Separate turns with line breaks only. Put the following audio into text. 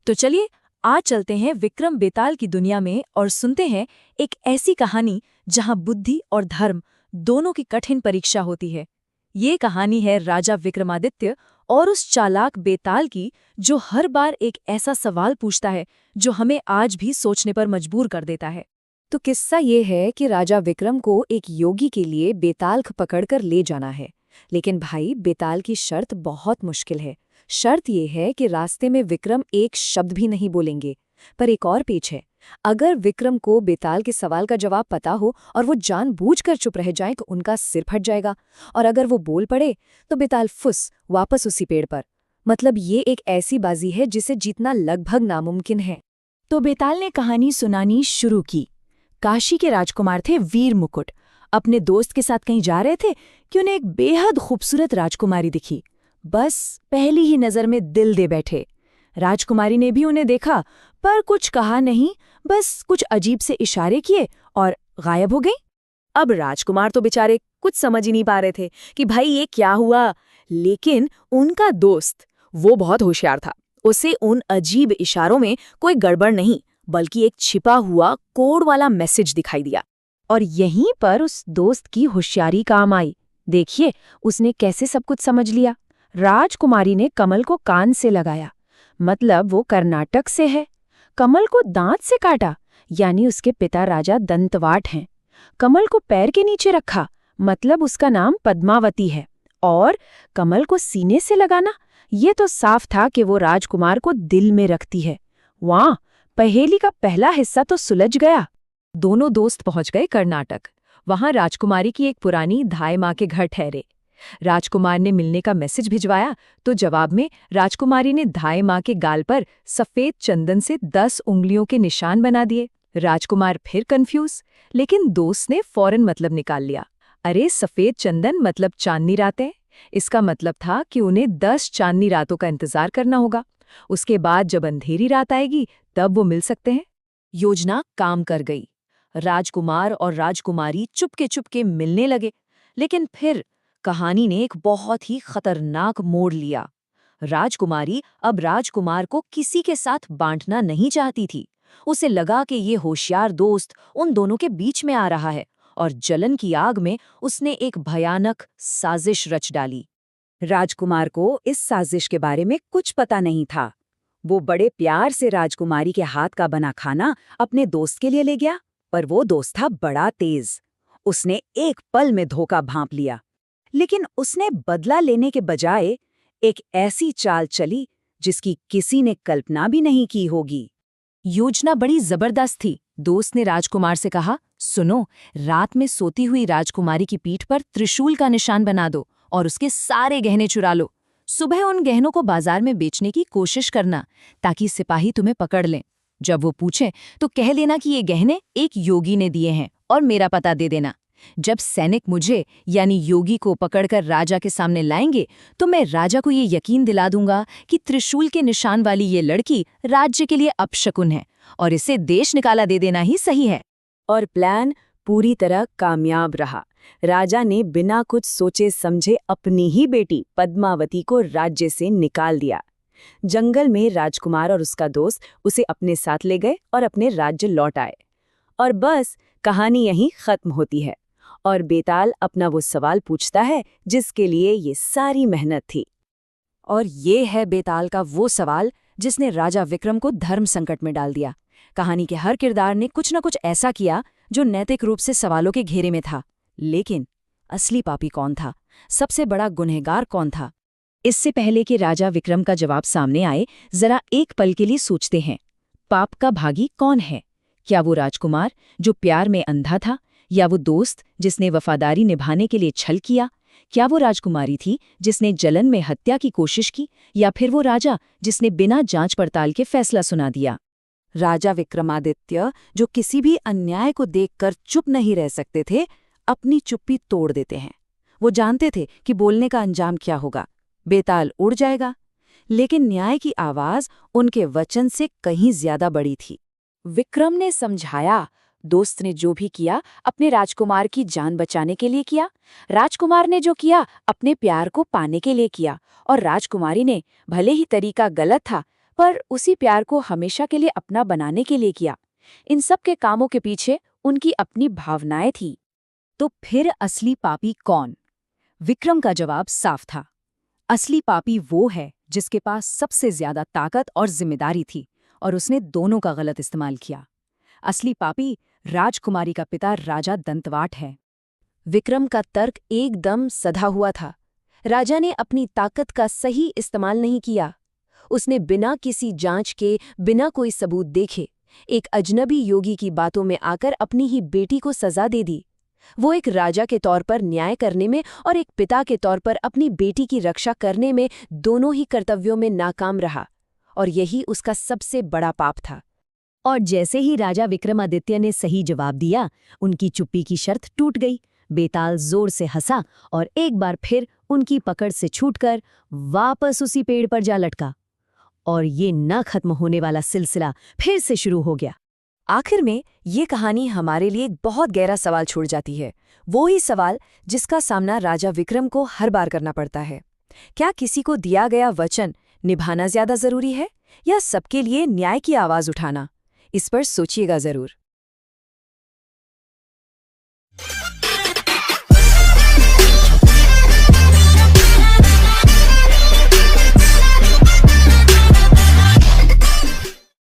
तो चलिए आज चलते हैं विक्रम बेताल की दुनिया में और सुनते हैं एक ऐसी कहानी जहां बुद्धि और धर्म दोनों की कठिन परीक्षा होती है। ये कहानी है राजा विक्रमादित्य और उस चालाक बेताल की, जो हर बार एक ऐसा सवाल पूछता है जो हमें आज भी सोचने पर मजबूर कर देता है।
तो किस्सा ये है कि राजा विक्रम को एक योगी के लिए बेताल पकड़कर ले जाना है। लेकिन भाई, बेताल की शर्त बहुत मुश्किल है। शर्त ये है कि रास्ते में विक्रम एक शब्द भी नहीं बोलेंगे। पर एक और पेच है। अगर विक्रम को बेताल के सवाल का जवाब पता हो और वो जानबूझकर चुप रह जाए तो उनका सिर फट जाएगा, और अगर वो बोल पड़े तो बेताल फुस वापस उसी पेड़ पर। मतलब ये एक ऐसी बाजी है जिसे जीतना लगभग नामुमकिन है।
तो बेताल ने कहानी सुनानी शुरू की। काशी के राजकुमार थे वीर मुकुट। अपने दोस्त के साथ कहीं जा रहे थे कि उन्हें एक बेहद खूबसूरत राजकुमारी दिखी। बस पहली ही नजर में दिल दे बैठे। राजकुमारी ने भी उन्हें देखा, पर कुछ कहा नहीं, बस कुछ अजीब से इशारे किए और गायब हो गई।
अब राजकुमार तो बेचारे कुछ समझ ही नहीं पा रहे थे कि भाई ये क्या हुआ। लेकिन उनका दोस्त, वो बहुत होशियार था। उसे उन अजीब इशारों में कोई गड़बड़ नहीं, बल्कि एक छिपा हुआ कोड वाला मैसेज दिखाई दिया। और यहीं पर उस दोस्त की होशियारी काम आई। देखिए उसने कैसे सब कुछ समझ लिया। राजकुमारी ने कमल को कान से लगाया, मतलब वो कर्नाटक से है। कमल को दांत से काटा, यानी उसके पिता राजा दंतवाट हैं। कमल को पैर के नीचे रखा, मतलब उसका नाम पद्मावती है। और कमल को सीने से लगाना, ये तो साफ था कि वो राजकुमार को दिल में रखती है। वाह, पहेली का पहला हिस्सा तो सुलझ गया।
दोनों दोस्त पहुंच गए कर्नाटक। वहां राजकुमारी की एक पुरानी धाई माँ के घर ठहरे। राजकुमार ने मिलने का मैसेज भिजवाया तो जवाब में राजकुमारी ने धाई माँ के गाल पर सफेद चंदन से 10 उंगलियों के निशान बना दिए। राजकुमार फिर कंफ्यूज, लेकिन दोस्त ने फौरन मतलब निकाल लिया। अरे सफेद चंदन मतलब चांदनी रातें। इसका मतलब था कि उन्हें 10 चांदनी रातों का इंतजार करना होगा। उसके बाद जब अंधेरी रात आएगी तब वो मिल सकते हैं। योजना काम कर गई। राजकुमार और राजकुमारी चुपके चुपके मिलने लगे। लेकिन फिर कहानी ने एक बहुत ही खतरनाक मोड़ लिया। राजकुमारी अब राजकुमार को किसी के साथ बांटना नहीं चाहती थी। उसे लगा कि ये होशियार दोस्त उन दोनों के बीच में आ रहा है, और जलन की आग में उसने एक भयानक साजिश रच डाली।
राजकुमार को इस साजिश के बारे में कुछ पता नहीं था। वो बड़े प्यार से राजकुमारी के हाथ का बना खाना अपने दोस्त के लिए ले गया, पर वो दोस्त था बड़ा तेज। उसने एक पल में धोखा भांप लिया। लेकिन उसने बदला लेने के बजाय एक ऐसी चाल चली जिसकी किसी ने कल्पना भी नहीं की होगी।
योजना बड़ी जबरदस्त थी। दोस्त ने राजकुमार से कहा, सुनो, रात में सोती हुई राजकुमारी की पीठ पर त्रिशूल का निशान बना दो और उसके सारे गहने चुरा लो। सुबह उन गहनों को बाजार में बेचने की कोशिश करना, ताकि सिपाही तुम्हें पकड़ लें। जब वो पूछें तो कह देना कि ये गहने एक योगी ने दिए हैं और मेरा पता दे देना। जब सैनिक मुझे यानी योगी को पकड़कर राजा के सामने लाएंगे तो मैं राजा को ये यकीन दिला दूंगा कि त्रिशूल के निशान वाली ये लड़की राज्य के लिए अपशकुन है और इसे देश निकाला दे देना ही सही है।
और प्लान पूरी तरह कामयाब रहा। राजा ने बिना कुछ सोचे समझे अपनी ही बेटी पद्मावती को राज्य से निकाल दिया। जंगल में राजकुमार और उसका दोस्त उसे अपने साथ ले गए और अपने राज्य लौट आए। और बस कहानी यहीं खत्म होती है, और बेताल अपना वो सवाल पूछता है जिसके लिए ये सारी मेहनत थी। और ये है बेताल का वो सवाल जिसने राजा विक्रम को धर्म संकट में डाल दिया। कहानी के हर किरदार ने कुछ न कुछ ऐसा किया जो नैतिक रूप से सवालों के घेरे में था। लेकिन असली पापी कौन था? सबसे बड़ा गुनहगार कौन था? इससे पहले कि राजा विक्रम का जवाब सामने आए, जरा एक पल के लिए सोचते हैं। पाप का भागी कौन है? क्या वो राजकुमार जो प्यार में अंधा था, या वो दोस्त जिसने वफादारी निभाने के लिए छल किया? क्या वो राजकुमारी थी जिसने जलन में हत्या की कोशिश की, या फिर वो राजा जिसने बिना जांच पड़ताल के फैसला सुना दिया? राजा विक्रमादित्य, जो किसी भी अन्याय को देखकर चुप नहीं रह सकते थे, अपनी चुप्पी तोड़ देते हैं। वो जानते थे कि बोलने का अंजाम क्या होगा। बेताल उड़ जाएगा, लेकिन न्याय की आवाज उनके वचन से कहीं ज्यादा बड़ी थी। विक्रम ने समझाया, दोस्त ने जो भी किया अपने राजकुमार की जान बचाने के लिए किया। राजकुमार ने जो किया अपने प्यार को पाने के लिए किया। और राजकुमारी ने, भले ही तरीका गलत था, पर उसी प्यार को हमेशा के लिए अपना बनाने के लिए किया। इन सब के कामों के पीछे उनकी अपनी भावनाएं थी।
तो फिर असली पापी कौन? विक्रम का जवाब साफ था। असली पापी वो है जिसके पास सबसे ज्यादा ताकत और जिम्मेदारी थी और उसने दोनों का गलत इस्तेमाल किया। असली पापी राजकुमारी का पिता राजा दंतवाट है।
विक्रम का तर्क एकदम सधा हुआ था। राजा ने अपनी ताकत का सही इस्तेमाल नहीं किया। उसने बिना किसी जांच के, बिना कोई सबूत देखे, एक अजनबी योगी की बातों में आकर अपनी ही बेटी को सजा दे दी। वो एक राजा के तौर पर न्याय करने में और एक पिता के तौर पर अपनी बेटी की रक्षा करने में, दोनों ही कर्तव्यों में नाकाम रहा, और यही उसका सबसे बड़ा पाप था।
और जैसे ही राजा विक्रमादित्य ने सही जवाब दिया, उनकी चुप्पी की शर्त टूट गई। बेताल जोर से हंसा और एक बार फिर उनकी पकड़ से छूटकर वापस उसी पेड़ पर जा लटका। और ये न खत्म होने वाला सिलसिला फिर से शुरू हो गया।
आखिर में ये कहानी हमारे लिए एक बहुत गहरा सवाल छोड़ जाती है, वो ही सवाल जिसका सामना राजा विक्रम को हर बार करना पड़ता है। क्या किसी को दिया गया वचन निभाना ज्यादा जरूरी है या सबके लिए न्याय की आवाज उठाना? इस पर सोचिएगा जरूर।